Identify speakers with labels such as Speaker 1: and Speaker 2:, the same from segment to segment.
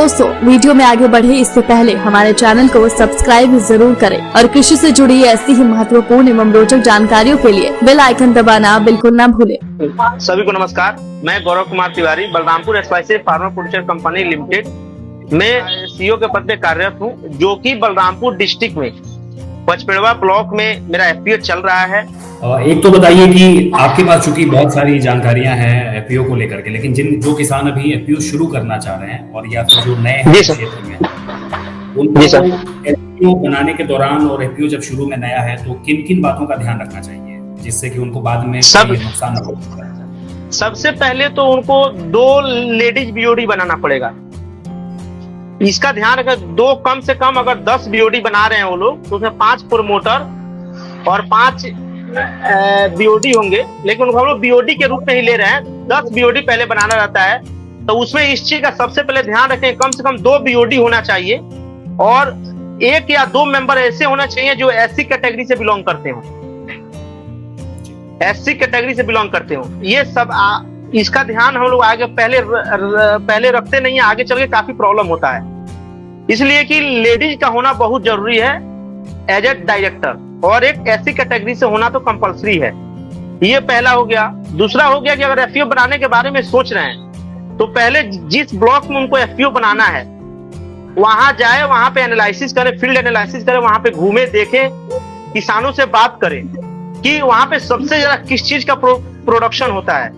Speaker 1: दोस्तों, वीडियो में आगे बढ़े इससे पहले हमारे चैनल को सब्सक्राइब जरूर करें और कृषि से जुड़ी ऐसी ही महत्वपूर्ण एवं रोचक जानकारियों के लिए बेल आइकन दबाना बिल्कुल ना भूलें।
Speaker 2: सभी को नमस्कार, मैं Gaurav Kumar Tiwari Balrampur XYZ farmer producer company limited में सीईओ के पद पे कार्यरत हूँ, जो कि बलरामपुर डिस्ट्रिक्ट में पचपेड़वा ब्लॉक में मेरा एफपीओ चल रहा है।
Speaker 3: एक तो बताइए कि आपके पास चूंकि बहुत सारी जानकारियां हैं एफपीओ को लेकर के, लेकिन जो किसान अभी एफपीओ शुरू करना चाह रहे हैं और या फिर जो नए हैं क्षेत्र में, उनको एफपीओ बनाने के दौरान और एफपीओ जब शुरू में नया है तो किन किन बातों का ध्यान रखना चाहिए जिससे कि उनको बाद में नुकसान न हो?
Speaker 2: सबसे पहले तो उनको 2 लेडीज बीओडी बनाना पड़ेगा। इसका ध्यान रखें, 2 कम से कम अगर 10 बीओडी बना रहे हैं वो लोग तो उसमें 5 प्रोमोटर और 5 बीओडी होंगे, लेकिन उनको हम लोग बीओडी के रूप में ही ले रहे हैं। 10 बीओडी पहले बनाना रहता है, तो उसमें इस चीज का सबसे पहले ध्यान रखें, कम से कम 2 बीओडी होना चाहिए और 1 या 2 मेंबर ऐसे होना चाहिए जो एससी कैटेगरी से बिलोंग करते हो, एससी कैटेगरी से बिलोंग करते हो। ये सब इसका ध्यान हम लोग आगे पहले रखते नहीं है, आगे चल के काफी प्रॉब्लम होता है, इसलिए कि लेडीज का होना बहुत जरूरी है एज ए डायरेक्टर, और एक एससी कैटेगरी से होना तो कंपलसरी है। ये पहला हो गया। दूसरा हो गया कि अगर एफपीओ बनाने के बारे में सोच रहे हैं तो पहले जिस ब्लॉक में उनको एफपीओ बनाना है वहां जाए, वहां पे एनालिसिस करें, फील्ड एनालिसिस करें, वहां पे घूमे, देखें, किसानों से बात करें कि वहां पे सबसे ज्यादा किस चीज का प्रोडक्शन होता है,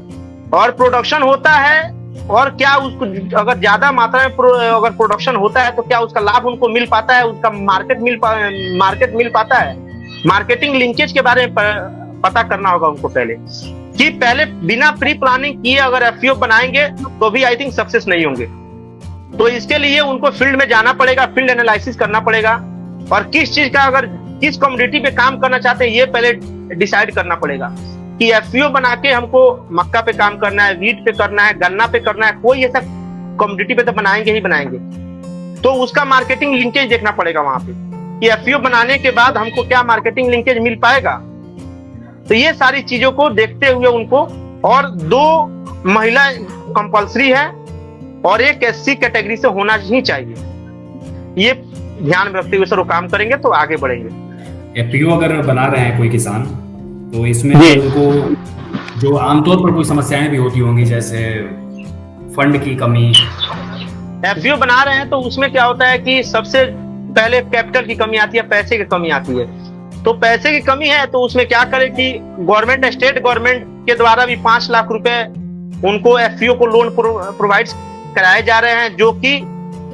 Speaker 2: और प्रोडक्शन होता है और क्या उसको अगर ज्यादा मात्रा में अगर प्रोडक्शन होता है तो क्या उसका लाभ उनको मिल पाता है, उसका मार्केट मिल पाता है। मार्केटिंग लिंकेज के बारे में पता करना होगा उनको पहले, कि पहले बिना प्री प्लानिंग किए अगर एफपीओ बनाएंगे तो भी आई थिंक सक्सेस नहीं होंगे। तो इसके लिए उनको फील्ड में जाना पड़ेगा, फील्ड एनालिसिस करना पड़ेगा, और किस चीज का अगर किस कम्युनिटी पे काम करना चाहते हैं ये पहले डिसाइड करना पड़ेगा कि एफपीओ बना के हमको मक्का पे काम करना है, वीट पे करना है, गन्ना पे करना है, कोई ऐसा कम्युनिटी पे तो बनाएंगे ही बनाएंगे। तो उसका मार्केटिंग लिंकेज देखना पड़ेगा वहां पे कि एफपीओ बनाने के बाद हमको क्या मार्केटिंग लिंकेज मिल पाएगा। तो ये सारी चीजों को देखते हुए उनको, और 2 महिला कंपलसरी है और 1 एससी कैटेगरी से होना ही चाहिए। ये ध्यान में रखते हुए सर वो काम करेंगे तो आगे बढ़ेंगे।
Speaker 3: एफपीओ अगर बना रहे हैं कोई किसान तो इसमें उनको जो आमतौर पर कोई समस्याएं भी होती होंगी, जैसे फंड की कमी।
Speaker 2: एफपीओ बना रहे हैं तो उसमें क्या होता है कि सबसे पहले कैपिटल की कमी आती है, पैसे की कमी आती है। तो पैसे की कमी है तो उसमें क्या करें कि गवर्नमेंट, स्टेट गवर्नमेंट के द्वारा भी 5 लाख रुपए उनको एफपीओ को लोन प्रोवाइड कराए जा रहे हैं, जो कि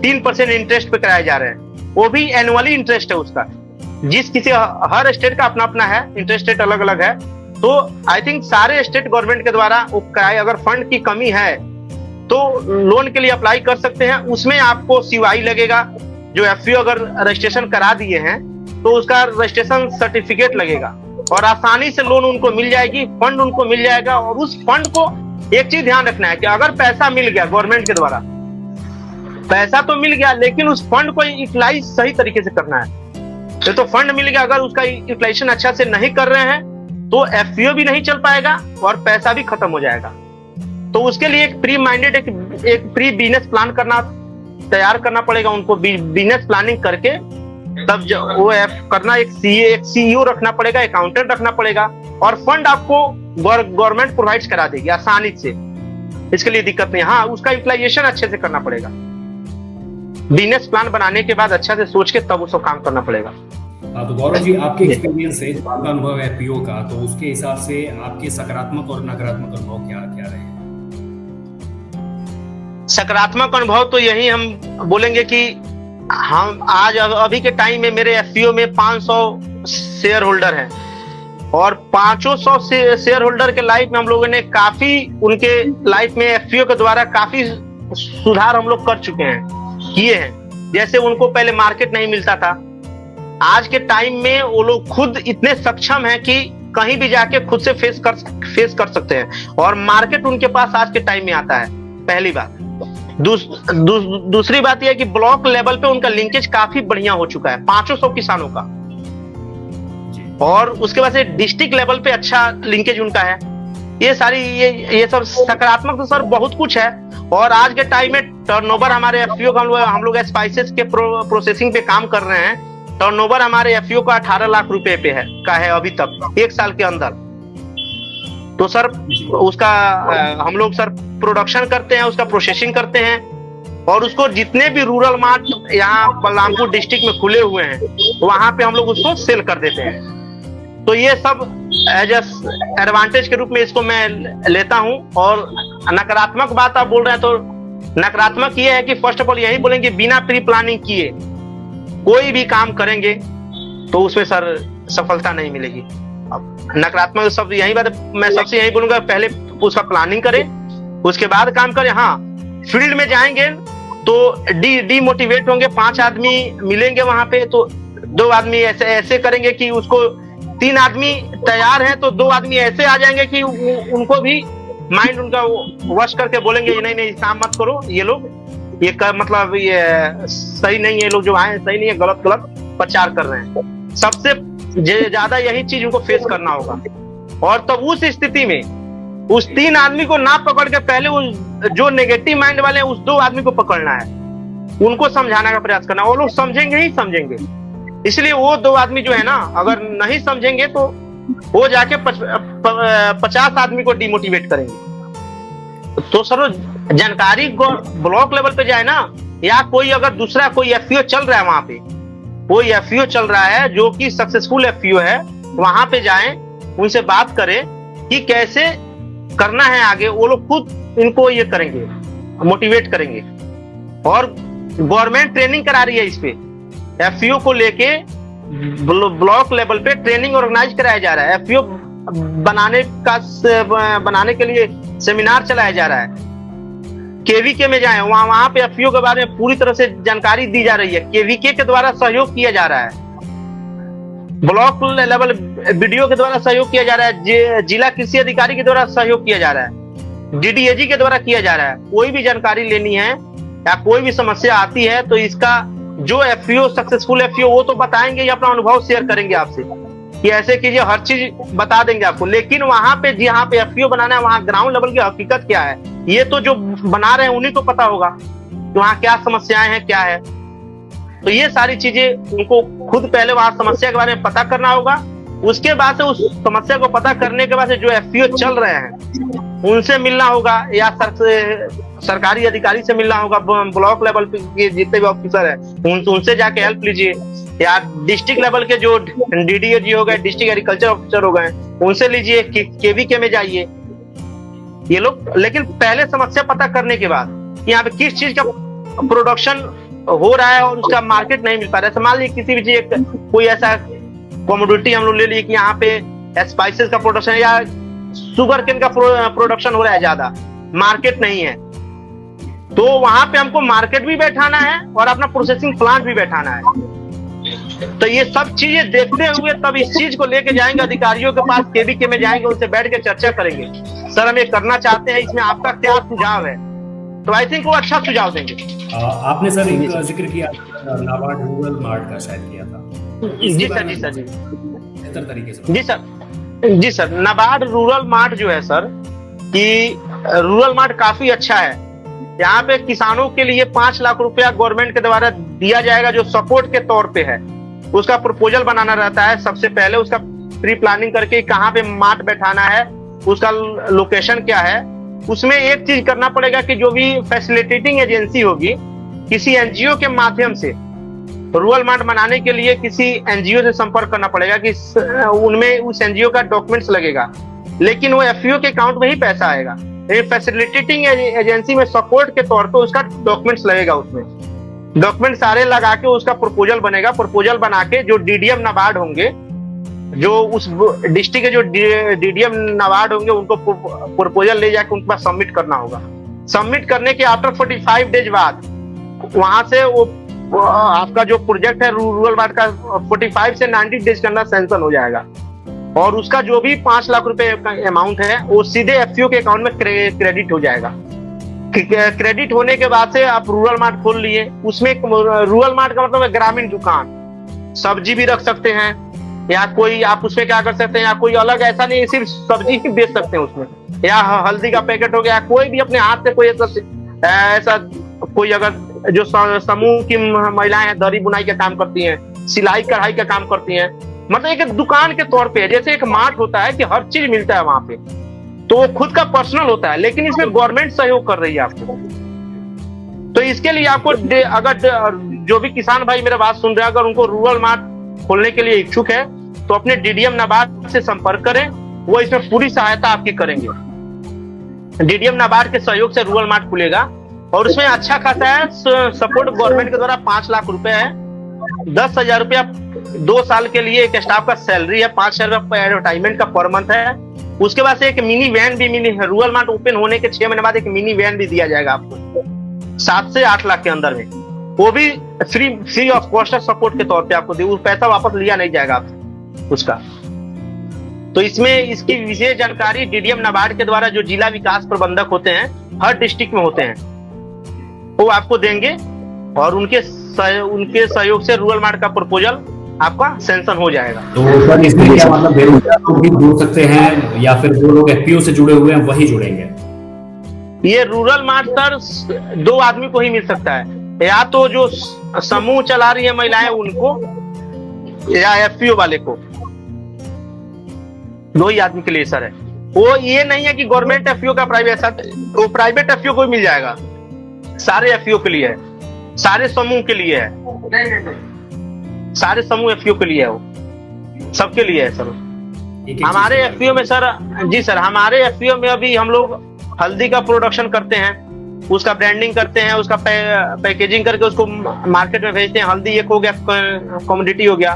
Speaker 2: 3% इंटरेस्ट पे कराए जा रहे हैं। वो भी एनुअली इंटरेस्ट है उसका, हर स्टेट का अपना अपना है, इंटरेस्ट रेट अलग अलग है। तो आई थिंक सारे स्टेट गवर्नमेंट के द्वारा वो कराए। अगर फंड की कमी है तो लोन के लिए अप्लाई कर सकते हैं। उसमें आपको सीवाई लगेगा, जो एफपीओ अगर रजिस्ट्रेशन करा दिए हैं तो उसका रजिस्ट्रेशन सर्टिफिकेट लगेगा, और आसानी से लोन उनको मिल जाएगी, फंड उनको मिल जाएगा। और उस फंड को एक चीज ध्यान रखना है कि अगर पैसा मिल गया गवर्नमेंट के द्वारा, पैसा तो मिल गया, लेकिन उस फंड को यूटिलाइज सही तरीके से करना है। तो फंड मिल गया, अगर उसका यूटिलाइजेशन अच्छा से नहीं कर रहे हैं तो एफपीओ भी नहीं चल पाएगा और पैसा भी खत्म हो जाएगा। तो उसके लिए एक प्री माइंडेड एक प्री बिजनेस प्लान तैयार करना पड़ेगा उनको। बिजनेस प्लानिंग करके तब वो करना, एक सीईओ रखना पड़ेगा, अकाउंटेंट रखना पड़ेगा, और फंड आपको गवर्नमेंट प्रोवाइड करा देगी आसानी से। इसके लिए दिक्कत नहीं। हाँ, उसका यूटिलाइजेशन अच्छे से करना पड़ेगा। बिजनेस प्लान बनाने के बाद अच्छा से सोच के तब उसको काम करना पड़ेगा।
Speaker 3: तो गौरव जी, आपके एक्सपीरियंस से, जो आपका अनुभव है एफपीओ का, तो उसके हिसाब से आपके सकारात्मक और नकारात्मक अनुभव क्या क्या रहे?
Speaker 2: सकारात्मक अनुभव तो यही हम बोलेंगे कि हम आज अभी के टाइम में मेरे एफपीओ में 500 शेयर होल्डर हैं, और 500 शेयर होल्डर के लाइफ में हम लोगों ने काफी, उनके लाइफ में एफपीओ के द्वारा काफी सुधार हम लोग कर चुके हैं, किए हैं। जैसे उनको पहले मार्केट नहीं मिलता था, आज के टाइम में वो लोग खुद इतने सक्षम हैं कि कहीं भी जाके खुद से फेस कर सकते हैं, और मार्केट उनके पास आज के टाइम में आता है, पहली बात। दूसरी बात यह है कि ब्लॉक लेवल पे उनका लिंकेज काफी बढ़िया हो चुका है 500 किसानों का, और उसके बाद से डिस्ट्रिक्ट लेवल पे अच्छा लिंकेज उनका है। ये सब सकारात्मक तो सर बहुत कुछ है, और आज के टाइम में टर्नओवर हमारे एफपीओ का हम लोग स्पाइसेस के प्रोसेसिंग पे काम कर रहे हैं। टर्नओवर हमारे एफपीओ का 18 लाख रुपए पे का है अभी तक 1 साल के अंदर। तो सर उसका हम लोग सर प्रोडक्शन करते हैं, उसका प्रोसेसिंग करते हैं और उसको जितने भी रूरल मार्ट यहाँ बलरामपुर डिस्ट्रिक्ट में खुले हुए हैं वहां पे हम लोग उसको सेल कर देते हैं। तो ये सब एज एडवांटेज के रूप में इसको मैं लेता हूं। और नकारात्मक बात आप बोल रहे हैं तो नकारात्मक ये है कि फर्स्ट ऑफ ऑल यही बोलेंगे बिना प्री प्लानिंग किए कोई भी काम करेंगे तो उसमें सर सफलता नहीं मिलेगी। अब नकारात्मक सब यही बात मैं सबसे यही बोलूंगा, पहले उसका प्लानिंग करें उसके बाद काम करें। हाँ, फील्ड में जाएंगे तो डीमोटिवेट होंगे, 5 आदमी मिलेंगे वहां पे तो 2 आदमी ऐसे करेंगे कि उसको 3 आदमी तैयार हैं तो 2 आदमी ऐसे आ जाएंगे कि उनको भी माइंड उनका वश करके बोलेंगे नहीं काम मत करो, ये लोग ये मतलब ये सही नहीं है, ये लोग जो आए सही नहीं है, गलत प्रचार कर रहे हैं। सबसे ज्यादा यही चीज उनको फेस करना होगा। और तब उस स्थिति में उस 3 आदमी को ना पकड़ के पहले उस जो नेगेटिव माइंड वाले हैं उस 2 आदमी को पकड़ना है, उनको समझाने का प्रयास करना। वो लोग समझेंगे ही समझेंगे, इसलिए वो 2 आदमी जो है ना अगर नहीं समझेंगे तो वो जाके 50 आदमी को डिमोटिवेट करेंगे। तो सर जानकारी ब्लॉक लेवल पे जाए ना, या कोई अगर दूसरा कोई एफपीओ चल रहा है वहां पे, कोई एफपीओ चल रहा है जो कि सक्सेसफुल एफपीओ है, वहां पे जाएं, उनसे बात करें कि कैसे करना है आगे। वो लोग खुद इनको ये करेंगे, मोटिवेट करेंगे। और गवर्नमेंट ट्रेनिंग करा रही है इस पे, एफपीओ को लेके ब्लॉक लेवल पे ट्रेनिंग ऑर्गेनाइज कराया जा रहा है। एफपीओ बनाने के लिए सेमिनार चलाया जा रहा है। केवीके में जाए वहां पे एफपीओ के बारे में पूरी तरह से जानकारी दी जा रही है। केवीके के द्वारा सहयोग किया जा रहा है, ब्लॉक लेवल बीडीओ के द्वारा सहयोग किया जा रहा है, जिला कृषि अधिकारी के द्वारा सहयोग किया जा रहा है, डीडीएजी के द्वारा किया जा रहा है। कोई भी जानकारी लेनी है या कोई भी समस्या आती है तो इसका जो एफपीओ सक्सेसफुल एफपीओ वो तो बताएंगे, ये अपना अनुभव शेयर करेंगे आपसे कि ऐसे कीजिए, हर चीज बता देंगे आपको। लेकिन वहां पे जहाँ पे एफपीओ बनाना है वहां ग्राउंड लेवल की हकीकत क्या है ये तो जो बना रहे हैं उन्हीं को पता होगा कि वहां क्या समस्याएं हैं क्या है। तो ये सारी चीजें उनको खुद पहले वहां समस्या के बारे में पता करना होगा। उसके बाद से उस समस्या को पता करने के बाद से जो एफपीओ चल रहे हैं उनसे मिलना होगा या सरकारी अधिकारी से मिलना होगा, ब्लॉक लेवल के जितने भी ऑफिसर है उनसे जाके हेल्प लीजिए, या डिस्ट्रिक्ट लेवल के जो डीडीओजी हो गए, डिस्ट्रिक्ट एग्रीकल्चर ऑफिसर हो गए, उनसे लीजिए, केवीके में जाइए ये लोग। लेकिन पहले समस्या पता करने के बाद यहाँ पे किस चीज का प्रोडक्शन हो रहा है और उसका मार्केट नहीं मिल पा रहा है। मान लीजिए किसी भी चीज कोई ऐसा कमोडिटी हम लोग ले लिए कि यहाँ पे स्पाइसेस का प्रोडक्शन है या शुगर केन का प्रोडक्शन हो रहा है, ज्यादा मार्केट नहीं है, तो वहां पे हमको मार्केट भी बैठाना है और अपना प्रोसेसिंग प्लांट भी बैठाना है। तो ये सब चीजें देखते हुए तब इस चीज को लेके जाएंगे अधिकारियों के पास, केवीके में जाएंगे, उनसे बैठ के चर्चा करेंगे, सर हम ये करना चाहते हैं, इसमें आपका क्या सुझाव है। तो आई थिंक वो अच्छा सुझाव देंगे।
Speaker 3: आपने सर एक जिक्र किया नाबार्ड रूरल मार्ट का शायद किया था।
Speaker 2: जी सर
Speaker 3: बेहतर तरीके से।
Speaker 2: जी सर नाबार्ड रूरल मार्ट जो है सर कि रूरल मार्ट काफी अच्छा है। यहाँ पे किसानों के लिए 5 लाख रुपया गवर्नमेंट के द्वारा दिया जाएगा जो सपोर्ट के तौर पे है। उसका प्रपोजल बनाना रहता है, सबसे पहले उसका प्री प्लानिंग करके कहाँ पे मार्ट बैठाना है, उसका लोकेशन क्या है। उसमें एक चीज करना पड़ेगा कि जो भी फैसिलिटेटिंग एजेंसी होगी किसी एनजीओ के माध्यम से रूरल मार्ट बनाने के लिए किसी एनजीओ से संपर्क करना पड़ेगा कि उनमें उस एनजीओ का डॉक्यूमेंट्स लगेगा, लेकिन वो एफपीओ के अकाउंट में ही पैसा आएगा। फैसिलिटेटिंग एजेंसी में सपोर्ट के तौर पर उसका डॉक्यूमेंट्स लगेगा, उसमें डॉक्यूमेंट सारे लगा के उसका प्रपोजल बनेगा। प्रपोजल बना के जो डीडीएम नाबार्ड होंगे, जो उस डिस्ट्रिक्ट के जो डीडीएम नाबार्ड होंगे, उनको प्रपोजल ले जाके उनके पास सबमिट करना होगा। सबमिट करने के आफ्टर 45 डेज बाद वहां से वो आपका जो प्रोजेक्ट है रूरल मार्ट का 45 से 90 डेज के अंदर सैंक्शन हो जाएगा और उसका जो भी 5 लाख रुपए का अमाउंट है वो सीधे एफपीओ के अकाउंट में क्रेडिट हो जाएगा। क्रेडिट होने के बाद से आप रूरल मार्ट खोल लिए। उसमें रूरल मार्ट का मतलब है ग्रामीण दुकान, सब्जी भी रख सकते हैं या कोई आप उसमें क्या कर सकते हैं, या कोई अलग ऐसा नहीं सिर्फ सब्जी ही बेच सकते हैं उसमें, या हल्दी का पैकेट हो गया, कोई भी अपने हाथ से कोई ऐसा कोई अगर जो समूह की महिलाएं हैं, दरी बुनाई का काम करती हैं, सिलाई कढ़ाई का काम करती हैं, मतलब एक दुकान के तौर पे, जैसे एक मार्ट होता है कि हर चीज मिलता है वहां पे, तो वो खुद का पर्सनल होता है, लेकिन इसमें गवर्नमेंट सहयोग कर रही है आपको। तो इसके लिए आपको अगर जो भी किसान भाई मेरा बात सुन रहे हैं, अगर उनको रूरल मार्ट खोलने के लिए इच्छुक है तो अपने डीडीएम नाबार्ड से संपर्क करें, वो इसमें पूरी सहायता आपकी करेंगे। डीडीएम नाबार्ड के सहयोग से रूरल मार्ट खुलेगा और उसमें अच्छा खासा है सपोर्ट गवर्नमेंट के द्वारा 5 लाख रुपए है, 10,000 रुपया 2 साल के लिए एक स्टाफ का सैलरी है, 5,000 रुपया एडवर्टाइजमेंट का पर मंथ है। उसके बाद से एक मिनी वैन भी रूरल मार्ट ओपन होने के 6 महीने बाद एक मिनी वैन भी दिया जाएगा आपको 7 से 8 लाख के अंदर में, वो भी फ्री ऑफ कॉस्ट सपोर्ट के तौर पे आपको दे, पैसा वापस लिया नहीं जाएगा आपसे उसका। तो इसमें इसकी विशेष जानकारी डीडीएम नाबार्ड के द्वारा जो जिला विकास प्रबंधक होते हैं हर डिस्ट्रिक्ट में होते हैं, वो आपको देंगे और उनके सहयोग से रूरल मार्ट का प्रपोजल आपका सैंक्शन हो जाएगा।
Speaker 3: तो सर इसमें क्या मतलब बेरोजगार लोग भी जुड़ सकते हैं या फिर जो लोग एफपीओ से जुड़े हुए हैं वही जुड़ेंगे?
Speaker 2: ये रूरल मार्ट सर 2 आदमी को ही मिल सकता है, या तो जो समूह चला रही है महिलाएं उनको, या एफपीओ वाले को, 2 ही आदमी के लिए सर है। वो ये नहीं है कि गवर्नमेंट एफपीओ का प्राइवेट, वो प्राइवेट एफपीओ को मिल जाएगा, सारे एफपीओ के लिए है, सारे समूह के लिए है, सारे समूह एफपीओ के लिए है, वो सबके लिए है सर। हमारे एफपीओ में सर, जी सर, हमारे एफपीओ में अभी हम लोग हल्दी का प्रोडक्शन करते हैं, उसका ब्रांडिंग करते हैं, उसका पैकेजिंग करके उसको मार्केट में भेजते हैं। हल्दी एक हो गया, कमोडिटी हो गया।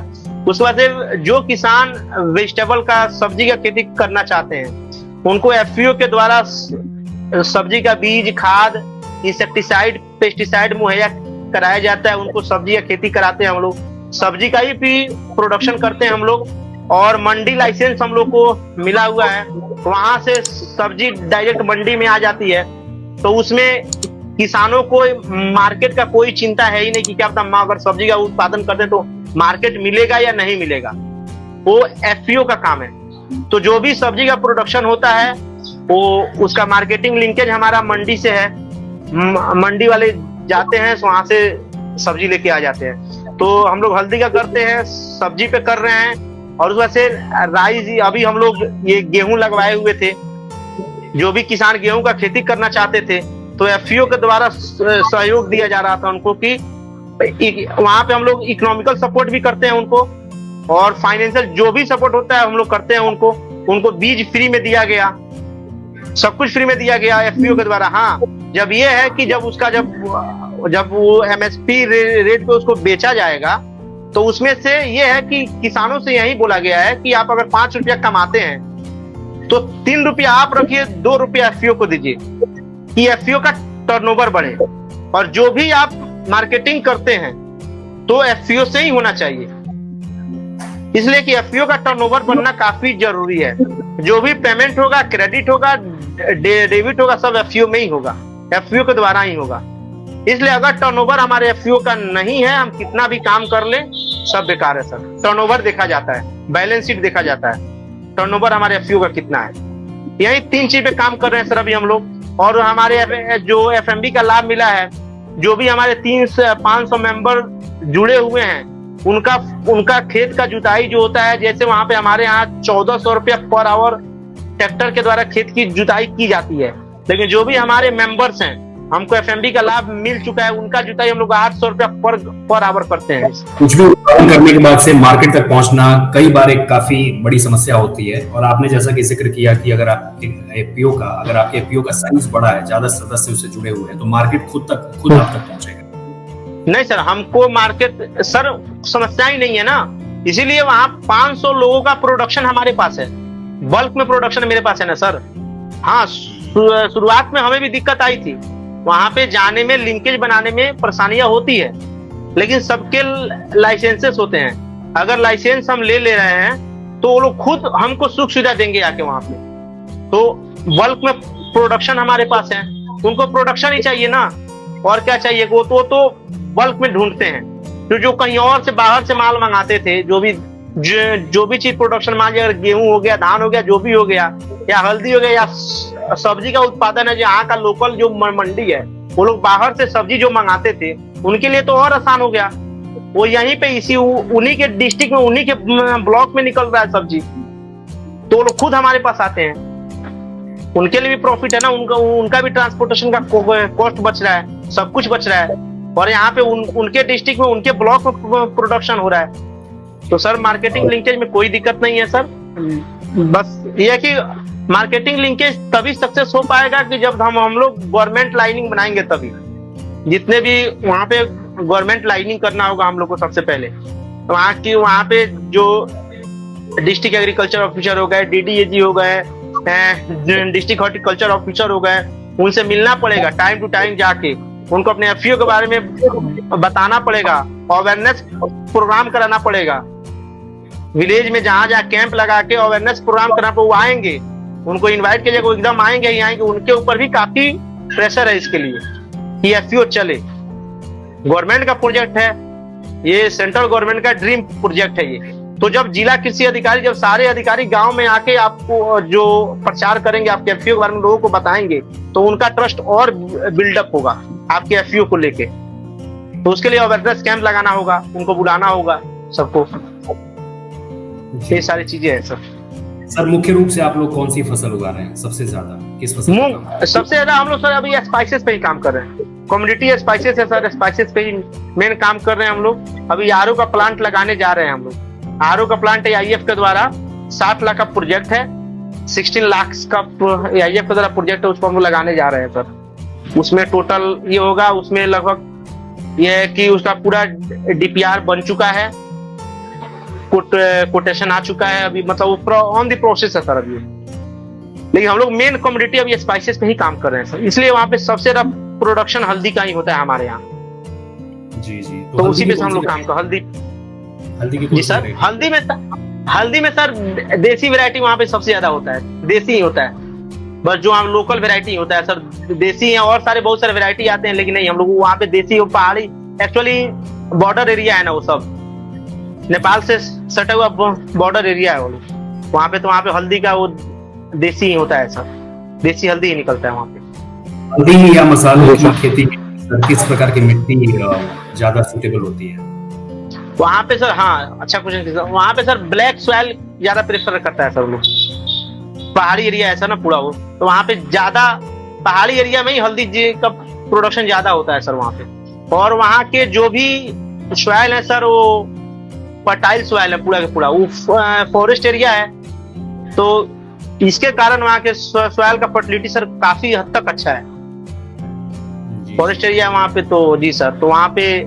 Speaker 2: उसके बाद से जो किसान वेजिटेबल का, सब्जी का खेती करना चाहते हैं उनको एफपीओ के द्वारा सब्जी का बीज, खाद, इंसेक्टिसाइड, पेस्टिसाइड मुहैया कराया जाता है, उनको सब्जी का खेती कराते हैं हम लोग, सब्जी का ही भी प्रोडक्शन करते हैं हम लोग। और मंडी लाइसेंस हम लोग को मिला हुआ है, वहां से सब्जी डायरेक्ट मंडी में आ जाती है, तो उसमें किसानों को मार्केट का कोई चिंता है ही नहीं कि क्या पता अगर सब्जी का उत्पादन करते तो मार्केट मिलेगा या नहीं मिलेगा, वो एफपीओ का काम है। तो जो भी सब्जी का प्रोडक्शन होता है वो उसका मार्केटिंग लिंकेज हमारा मंडी से है, मंडी वाले जाते हैं, वहां से सब्जी लेके आ जाते हैं। तो हम लोग हल्दी का करते हैं, सब्जी पे कर रहे हैं, और उस वजह से राइस, अभी हम लोग ये गेहूं लगवाए हुए थे, जो भी किसान गेहूं का खेती करना चाहते थे तो एफपीओ के द्वारा सहयोग दिया जा रहा था उनको, कि वहां पे हम लोग इकोनॉमिकल सपोर्ट भी करते हैं उनको, और फाइनेंशियल जो भी सपोर्ट होता है हम लोग करते हैं उनको बीज फ्री में दिया गया, सब कुछ फ्री में दिया गया एफपीओ के द्वारा। हाँ, जब ये है कि जब वो एमएसपी रेट पे उसको बेचा जाएगा तो उसमें से ये है कि किसानों से यही बोला गया है कि आप अगर 5 रुपया कमाते हैं तो 3 रुपया आप रखिए, 2 रुपया एफपीओ को दीजिए, कि एफपीओ का टर्नओवर बढ़े। और जो भी आप मार्केटिंग करते हैं तो एफपीओ से ही होना चाहिए, इसलिए कि एफपीओ का टर्नओवर बनना काफी जरूरी है। जो भी पेमेंट होगा, क्रेडिट होगा, डेबिट होगा, सब एफपीओ में ही होगा, एफपीओ के द्वारा ही होगा। इसलिए अगर टर्नओवर हमारे एफपीओ का नहीं है, हम कितना भी काम कर लें सब बेकार है सर। टर्नओवर देखा जाता है, बैलेंस शीट देखा जाता है, टर्नओवर हमारे एफपीओ का कितना है। यही 3 चीज पे काम कर रहे हैं सर अभी हम लोग। और हमारे जो एफएमबी का लाभ मिला है, जो भी हमारे 300 से 500 मेंबर जुड़े हुए हैं, उनका खेत का जुताई जो होता है, जैसे वहां पे हमारे यहाँ 1400 रुपया पर आवर ट्रैक्टर के द्वारा खेत की जुताई की जाती है, लेकिन जो भी हमारे मेंबर्स हैं, हमको एफएमबी का लाभ मिल चुका है, उनका जुताई हम लोग 800 रुपया पर आवर करते हैं।
Speaker 3: कुछ भी उत्पादन करने के बाद से मार्केट तक पहुंचना कई बार एक काफी बड़ी समस्या होती है, और आपने जैसा कि जिक्र किया कि अगर आपके एफपीओ का साइज बड़ा है, ज्यादा सदस्य उससे जुड़े हुए हैं, तो मार्केट खुद आप तक पहुंचेगा। नहीं सर, हमको मार्केट सर समस्या ही नहीं है ना, इसीलिए वहां 500 लोगों का प्रोडक्शन हमारे पास है, बल्क में प्रोडक्शन मेरे पास है ना सर। हाँ, शुरुआत में हमें भी दिक्कत आई थी, वहां पे जाने में, लिंकेज बनाने में परेशानियां होती है, लेकिन सबके लाइसेंसेस होते हैं। अगर लाइसेंस हम ले रहे हैं तो वो लोग खुद हमको सुख सुविधा देंगे आके वहां पे। तो बल्क में प्रोडक्शन हमारे पास है, उनको प्रोडक्शन ही चाहिए ना, और क्या चाहिए, वो तो बल्क में ढूंढते हैं। तो जो कहीं और से बाहर से माल मंगाते थे, जो भी चीज प्रोडक्शन, मान लीजिए गेहूं हो गया, धान हो गया, जो भी हो गया, या हल्दी हो गया, या सब्जी का उत्पादन है, जहाँ का लोकल जो मंडी है
Speaker 2: वो लोग बाहर से सब्जी जो मंगाते थे उनके लिए तो और आसान हो गया, वो यहीं पे इसी उन्हीं के डिस्ट्रिक्ट में उन्हीं के ब्लॉक में निकल रहा है सब्जी, तो वो लोग खुद हमारे पास आते हैं, उनके लिए भी प्रॉफिट है ना, उनका भी ट्रांसपोर्टेशन का कॉस्ट बच रहा है, सब कुछ बच रहा है, और यहाँ पे उनके डिस्ट्रिक्ट में उनके ब्लॉक में प्रोडक्शन हो रहा है। तो सर मार्केटिंग लिंकेज में कोई दिक्कत नहीं है सर, बस ये है कि मार्केटिंग लिंकेज तभी सक्सेस हो पाएगा कि जब हम लोग गवर्नमेंट लाइनिंग बनाएंगे, तभी जितने भी वहाँ पे गवर्नमेंट लाइनिंग करना होगा हम लोग को सबसे पहले, वहाँ पे जो डिस्ट्रिक्ट एग्रीकल्चर ऑफिसर हो गए, डीडीएजी हो गए, डिस्ट्रिक्ट हॉर्टिकल्चर ऑफिसर हो गए, उनसे मिलना पड़ेगा टाइम टू टाइम जाके, उनको अपने एफपीओ के बारे में बताना पड़ेगा, अवेयरनेस प्रोग्राम कराना पड़ेगा, विलेज में जहाँ जहाँ कैंप लगा के अवेयरनेस प्रोग्राम करना पड़ेगा, वो आएंगे, उनको इनवाइट कीजिएगा, वो एकदम आएंगे ही आएंगे, उनके ऊपर भी काफी प्रेशर है इसके लिए कि एफपीओ चले। गवर्नमेंट का प्रोजेक्ट है ये, सेंट्रल गवर्नमेंट का ड्रीम प्रोजेक्ट है ये। तो जब जिला कृषि अधिकारी, जब सारे अधिकारी गांव में आके आपको जो प्रचार करेंगे, आपके एफपीओ के बारे में लोगों को बताएंगे, तो उनका ट्रस्ट और बिल्डअप होगा आपके एफपीओ को लेके। तो उसके लिए अवेयरनेस कैंप लगाना होगा, उनको बुलाना होगा सबको, ये सारी चीजें हैं सर।
Speaker 3: सर मुख्य रूप से आप लोग कौन सी फसल उगा रहे हैं सबसे ज्यादा, किस फसल?
Speaker 2: मूंग सबसे ज्यादा हम लोग सर अभी स्पाइसेस पे ही काम कर रहे हैं, कम्युनिटी स्पाइसेस है सर, स्पाइसेस पे ही मेन काम कर रहे हैं हम लोग। अभी आरओ का प्लांट लगाने जा रहे हैं हम लोग, आरओ का प्लांट आईएफ के द्वारा 7 लाख का प्रोजेक्ट है, 16 लाख का आईएफ के द्वारा प्रोजेक्ट है, उसको हम लोग लगाने जा रहे हैं सर। उसमें टोटल ये होगा, उसमें लगभग ये है कि उसका पूरा डीपीआर बन चुका है, कोटेशन आ चुका है अभी, मतलब ऑन द प्रोसेस है सर अभी। लेकिन हम लोग मेन कम्युनिटी अभी स्पाइसेस पे ही काम कर रहे हैं सर, इसलिए वहाँ पे सबसे ज्यादा प्रोडक्शन हल्दी का ही होता है हमारे यहाँ।
Speaker 3: जी जी,
Speaker 2: तो उसी पे हम लोग काम कर हल्दी
Speaker 3: की
Speaker 2: जी सर। हल्दी में सर देसी वैरायटी वहाँ पे सबसे ज्यादा होता है, देसी ही होता है, बस जो हम लोकल वैरायटी होता है सर देसी है, और सारे बहुत सारे वैरायटी आते हैं, लेकिन नहीं हम लोग वहाँ पे देसी और पहाड़ी, एक्चुअली बॉर्डर एरिया है ना वो सब, नेपाल से सटा हुआ बॉर्डर एरिया है वो लोग, वहाँ पे हल्दी का वो देसी ही होता है सर, देसी हल्दी ही निकलता है वहाँ पे।
Speaker 3: हल्दी या मसालों की खेती किस प्रकार की मिट्टी ज्यादा सूटेबल होती है
Speaker 2: वहाँ पे सर? हाँ अच्छा क्वेश्चन, वहाँ पे सर ब्लैक सॉइल ज्यादा प्रेफर करता है सर लोग, पहाड़ी एरिया है सर ना पूरा वो, तो वहाँ पे ज्यादा पहाड़ी एरिया में ही हल्दी का प्रोडक्शन ज्यादा होता है सर वहाँ पे। और वहाँ के जो भी सॉइल है सर वो फर्टाइल सॉइल है पूरा का पूरा, वो फॉरेस्ट एरिया है, तो इसके कारण वहाँ के सॉइल का फर्टिलिटी सर काफी हद तक अच्छा है, फॉरेस्ट एरिया है वहाँ पे। तो जी सर, तो वहाँ पे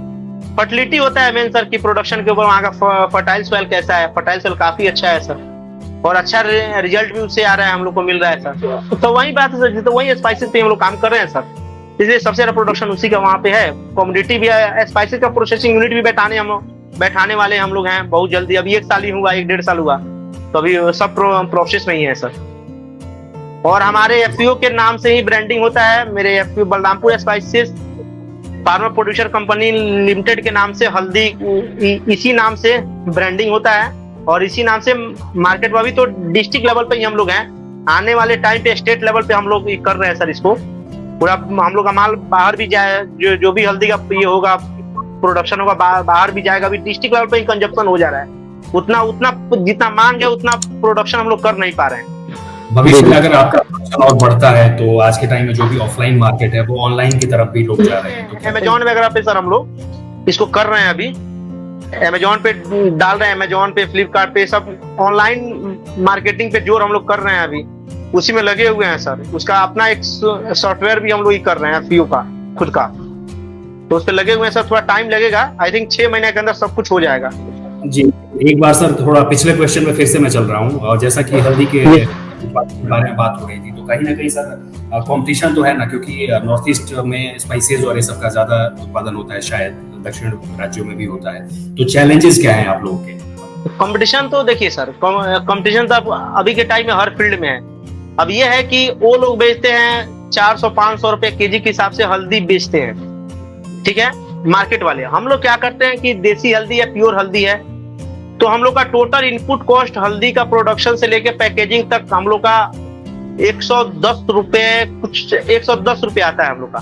Speaker 2: फर्टिलिटी होता है मेन सर की प्रोडक्शन के ऊपर, वहाँ का फर्टाइल सॉइल कैसा है, फर्टाइल सॉइल काफी अच्छा है सर, और अच्छा रिजल्ट भी उससे आ रहा है, हम लोग को मिल रहा है सर। तो वही बात है सर, तो वही स्पाइसेस पे हम लोग काम कर रहे हैं सर, इसलिए सबसे ज्यादा प्रोडक्शन उसी का वहाँ पे है। कम्युनिटी भी है, स्पाइसेस का प्रोसेसिंग यूनिट भी बैठाने वाले हम लोग हैं बहुत जल्दी, अभी 1 साल ही हुआ, 1-1.5 साल हुआ, तो अभी सब प्रोसेस में ही है सर। और हमारे एफपीओ के नाम से ही ब्रांडिंग होता है, मेरे FPO Balrampur spices farmer producer company limited के नाम से हल्दी इसी नाम से ब्रांडिंग होता है, और इसी नाम से मार्केट में अभी तो डिस्ट्रिक्ट लेवल पे ही हम लोग हैं, आने वाले टाइम पे स्टेट लेवल पे हम लोग कर रहे हैं सर इसको पूरा, हम लोग का माल बाहर भी जाए, जो भी हल्दी का ये होगा प्रोडक्शन होगा बाहर भी जाएगा, अभी डिस्ट्रिक्ट लेवल पे ही कंजप्शन हो जा रहा है, उतना जितना मांग है उतना प्रोडक्शन हम लोग कर नहीं पा रहे हैं।
Speaker 3: भविष्य में अगर आपका प्रोडक्शन और बढ़ता है तो आज के टाइम में जो भी ऑफलाइन मार्केट है वो ऑनलाइन की तरफ भी लोग जा रहे हैं, तो
Speaker 2: अमेजोन वगैरह पे सर हम लोग इसको कर रहे हैं, अभी अमेजोन पे डाल रहे हैं, अमेजोन पे फ्लिपकार्ट पे सब ऑनलाइन मार्केटिंग पे जोर हम लोग कर रहे हैं, अभी उसी में लगे हुए हैं सर। उसका अपना एक सॉफ्टवेयर भी हम लोग ही कर रहे हैं एफपीओ का खुद का, तो उस पर लगे हुए हैं सर, थोड़ा टाइम लगेगा, आई थिंक 6 महीने के अंदर सब कुछ हो जाएगा।
Speaker 3: जी एक बार सर थोड़ा पिछले क्वेश्चन में फिर से मैं चल रहा हूँ, और जैसा कि हल्दी के बारे में बात हो रही थी, तो कहीं ना कहीं सर कंपटीशन तो है ना, क्योंकि नॉर्थ ईस्ट में स्पाइसेस और ये सब का ज्यादा उत्पादन होता है, शायद दक्षिण राज्यों में भी होता है, तो चैलेंजेस क्या हैं आप लोगों के?
Speaker 2: कंपटीशन तो देखिए सर, कंपटीशन तो अभी के टाइम में हर फील्ड में है। अब ये है कि वो लोग बेचते हैं 400-500 रुपए केजी के हिसाब से हल्दी बेचते हैं, ठीक है, मार्केट वाले। हम लोग क्या करते हैं कि देसी हल्दी है, प्योर हल्दी है, तो हम लोग का टोटल इनपुट कॉस्ट हल्दी का प्रोडक्शन से लेके पैकेजिंग तक हम लोग का 110 रुपए आता है हम लोग का,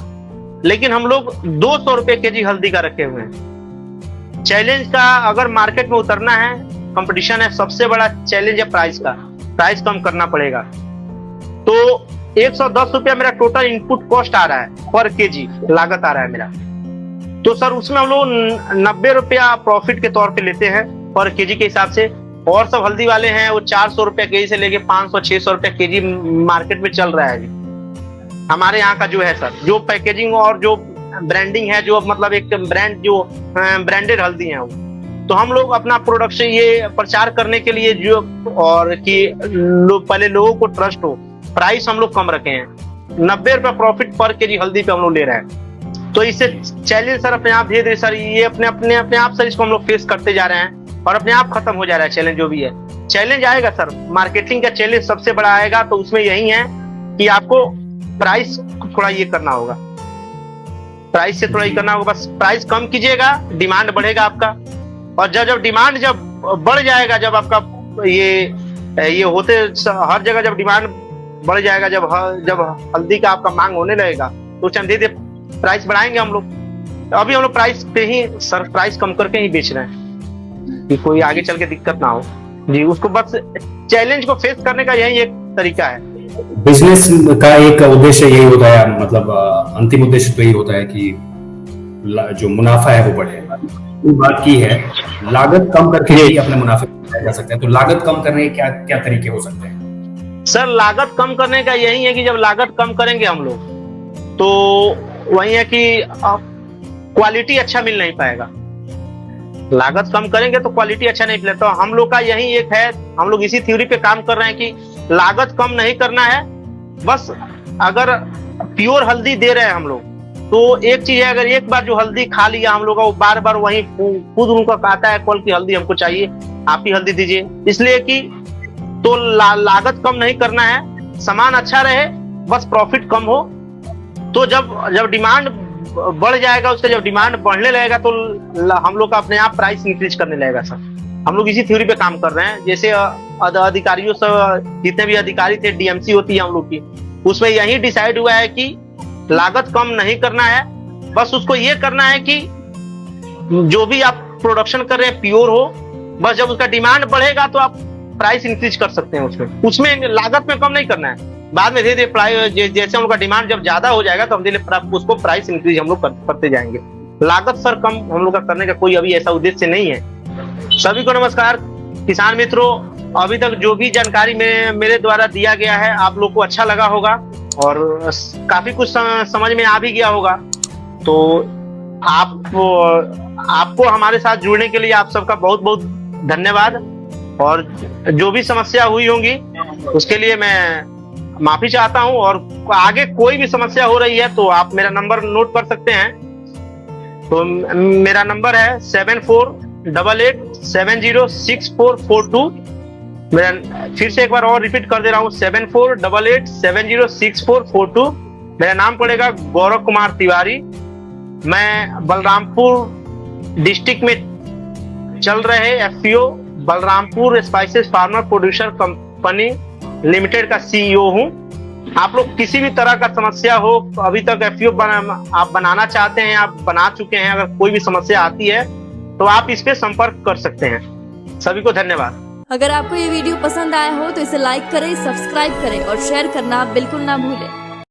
Speaker 2: लेकिन हम लोग 200 रुपए केजी हल्दी का रखे हुए हैं। चैलेंज का अगर मार्केट में उतरना है, कंपटीशन है, सबसे बड़ा चैलेंज है प्राइस का। प्राइस कम करना पड़ेगा। तो 110 रुपया मेरा टोटल इनपुट कॉस्ट आ रहा है पर केजी, लागत आ रहा है मेरा। तो सर उसमें हम लोग 90 रुपया प्रॉफिट के तौर पे लेते हैं पर केजी के हिसाब से। और सब हल्दी वाले हैं वो 400 रुपया केजी से लेके 500-600 रुपया केजी मार्केट में चल रहा है अभी। हमारे यहाँ का जो है सर, जो पैकेजिंग और जो ब्रांडिंग है, जो मतलब एक ब्रांड, जो ब्रांडेड हल्दी है वो, तो हम लोग अपना प्रोडक्ट से ये प्रचार करने के लिए जो, और कि पहले लोगों को ट्रस्ट हो, प्राइस हम लोग कम रखे हैं। 90 रुपया प्रॉफिट पर केजी हल्दी पे हम लोग ले रहे हैं। तो इससे चैलेंज सर अपने आप धीरे धीरे सर ये अपने आप सर इसको हम लोग फेस करते जा रहे हैं और अपने आप खत्म हो जा रहा है चैलेंज। जो भी है चैलेंज आएगा सर, मार्केटिंग का चैलेंज सबसे बड़ा आएगा। तो उसमें यही है कि आपको प्राइस थोड़ा ये करना होगा, प्राइस से थोड़ा ये करना होगा। बस प्राइस कम कीजिएगा, डिमांड बढ़ेगा आपका। और जब डिमांड जब बढ़ जाएगा, जब आपका ये होते हर जगह जब डिमांड बढ़ जाएगा, जब हल्दी का आपका मांग होने लगेगा, तो धीरे धीरे प्राइस बढ़ाएंगे हम लोग। अभी हम लोग प्राइस पे ही सर, प्राइस कम करके ही बेच रहे हैं कि कोई आगे चल के दिक्कत ना हो जी। उसको बस चैलेंज को फेस करने का यही एक तरीका है।
Speaker 3: बिजनेस का एक उद्देश्य यही होता है, मतलब अंतिम उद्देश्य तो यही होता है कि जो मुनाफा है वो बढ़े। बात की है लागत कम करके ही अपने मुनाफे जा सकते हैं, तो लागत कम करने के क्या क्या तरीके हो सकते हैं?
Speaker 2: सर लागत कम करने का यही है कि जब लागत कम करेंगे हम लोग, तो वही है कि क्वालिटी अच्छा मिल नहीं पाएगा। लागत कम करेंगे तो क्वालिटी अच्छा नहीं मिलेगा। तो हम लोग का यही एक है, हम लोग इसी थ्योरी पे काम कर रहे हैं कि लागत कम नहीं करना है। बस अगर प्योर हल्दी दे रहे हैं हम लोग, तो एक चीज है, अगर एक बार जो हल्दी खा लिया हम लोग का, वो बार बार वही खुद उनका कहता है कल की हल्दी हमको चाहिए, आप ही हल्दी दीजिए। इसलिए कि तो लागत कम नहीं करना है, सामान अच्छा रहे, बस प्रॉफिट कम हो। तो जब डिमांड बढ़ जाएगा, उसका जब डिमांड बढ़ने लगेगा, तो हम लोग का अपने आप प्राइस इंक्रीज करने लगेगा सर। हम लोग इसी थ्योरी पे काम कर रहे हैं। जैसे अधिकारियों से, जितने भी अधिकारी थे, डीएमसी होती है हम लोग की, उसमें यही डिसाइड हुआ है कि लागत कम नहीं करना है, बस उसको ये करना है कि जो भी आप प्रोडक्शन कर रहे हैं प्योर हो। बस जब उसका डिमांड बढ़ेगा तो आप प्राइस इंक्रीज कर सकते हैं उसमें लागत में कम नहीं करना है। बाद में धीरे धीरे जैसे उनका डिमांड जब ज्यादा हो जाएगा तो हम धीरे उसको प्राइस इंक्रीज हम लोग करते जाएंगे। लागत सर कम हम लोग का करने का कोई अभी ऐसा उद्देश्य नहीं है। सभी को नमस्कार किसान मित्रों, अभी तक जो भी जानकारी मेरे द्वारा दिया गया है आप लोग को अच्छा लगा होगा और काफी कुछ समझ में आ भी गया होगा। तो आपको हमारे साथ जुड़ने के लिए आप सबका बहुत बहुत धन्यवाद। और जो भी समस्या हुई होंगी उसके लिए मैं माफी चाहता हूं। और आगे कोई भी समस्या हो रही है तो आप मेरा नंबर नोट कर सकते हैं। तो मेरा नंबर है 7488706442। मेरा फिर से एक बार और रिपीट कर दे रहा हूँ, 7488706442। मेरा नाम पड़ेगा गौरव कुमार तिवारी। मैं बलरामपुर डिस्ट्रिक्ट में चल रहे FPO Balrampur spices farmer producer company limited का सीईओ हूँ। आप लोग किसी भी तरह का समस्या हो, अभी तक एफपीओ आप बनाना चाहते हैं, आप बना चुके हैं, अगर कोई भी समस्या आती है तो आप इस पे संपर्क कर सकते हैं। सभी को धन्यवाद।
Speaker 1: अगर आपको ये वीडियो पसंद आया हो तो इसे लाइक करें, सब्सक्राइब करें और शेयर करना बिल्कुल ना भूलें।